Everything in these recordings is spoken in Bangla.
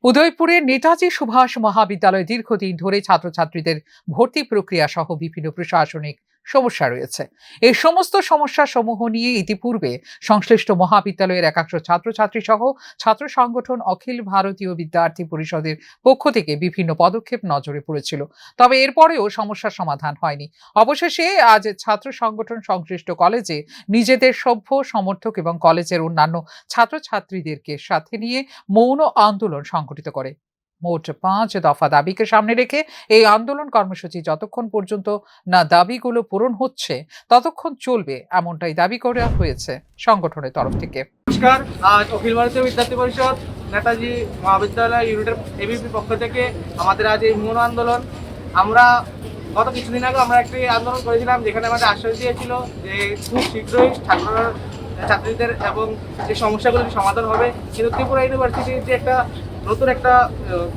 উদয়পুরের নেতাজি সুভাষ মহাবিদ্যালয়ে দীর্ঘদিন ধরে ছাত্রছাত্রীদের ভর্তি প্রক্রিয়া সহ বিভিন্ন প্রশাসনিক সমস্যা রয়েছে। এই সমস্ত সমস্যা সমূহ নিয়ে ইতিপূর্বে সংশ্লিষ্ট মহাবিদ্যালয়ের একাংশ ছাত্রছাত্রী সহ ছাত্র সংগঠন অখিল ভারতীয় বিদ্যার্থী পরিষদের পক্ষ থেকে বিভিন্ন পদক্ষেপ নজরে পড়েছিল। তবে এরপরেও সমস্যার সমাধান হয়নি। অবশেষে আজ ছাত্র সংগঠন সংশ্লিষ্ট কলেজে নিজেদের সভ্য সমর্থক এবং কলেজের অন্যান্য ছাত্রছাত্রীদেরকে সাথে নিয়ে মৌন আন্দোলন সংগঠিত করে। মোট ৫ দফা দাবিকে সামনে রেখে এই আন্দোলন কর্মসূচি যতক্ষণ পর্যন্ত না দাবিগুলো পূরণ হচ্ছে ততক্ষণ চলবে, এমনটাই দাবি করা হয়েছে সংগঠনের তরফ থেকে। নমস্কার, আজ অখিল ভারতীয় বিদ্যার্থী পরিষদ নেতাজি মহাবিদ্যালয় ইউনিটের এবিপি পক্ষ থেকে আমাদের আজ এই মৌন আন্দোলন। আমরা গত কিছুদিন আগে আমরা একটি আন্দোলন করেছিলাম, যেখানে আমাদের আশ্বাস দিয়েছিল যে খুব শীঘ্রই ছাত্রীদের এবং যে সমস্যাগুলির সমাধান হবে। কিন্তু ত্রিপুরা ইউনিভার্সিটির যে নতুন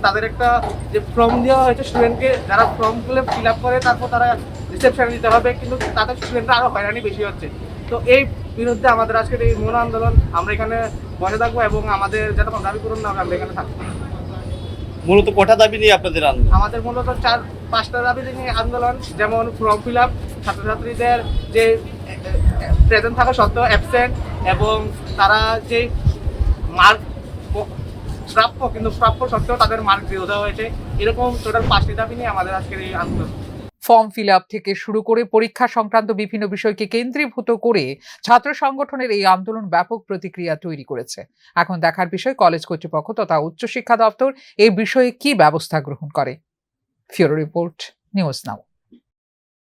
তাদের একটা যে ফর্ম দেওয়া হয়েছে স্টুডেন্টকে, যারা ফর্মগুলো ফিল আপ করে তারপর তারা রিসেপশনে দিতে হবে, কিন্তু তাদের স্টুডেন্টরা আরও হয়রানি বেশি হচ্ছে। তো এই বিরুদ্ধে আমাদের আজকের এই মৌন আন্দোলন। আমরা এখানে বসে থাকবো এবং আমাদের যাতে দাবি পূরণ না হবে আমরা এখানে থাকবো। মূলত কটা দাবি নিয়ে আপনাদের আন্দোলন? আমাদের মূলত 4-5টা দাবি নিয়ে আন্দোলন, যেমন ফর্ম ফিল আপ, ছাত্রছাত্রীদের যে প্রেজেন্ট থাকা সত্ত্বেও অ্যাবসেন্ট, এবং তারা যে মার্ক প্রাপ্য কিন্তু প্রাপ্য সত্ত্বেও তাদের মার্ক দিয়ে দেওয়া হয়েছে। এরকম টোটাল 5টি দাবি নিয়ে আমাদের আজকের এই আন্দোলন। ফর্ম ফিল আপ থেকে শুরু করে পরীক্ষা সংক্রান্ত বিভিন্ন বিষয়কে কেন্দ্রীভূত করে ছাত্র সংগঠনের এই আন্দোলন ব্যাপক প্রতিক্রিয়া তৈরি করেছে। এখন দেখার বিষয় কলেজ কর্তৃপক্ষ তথা উচ্চশিক্ষা দপ্তর এই বিষয়ে কি ব্যবস্থা গ্রহণ করে। ফিউরো রিপোর্ট, নিউজ নাও।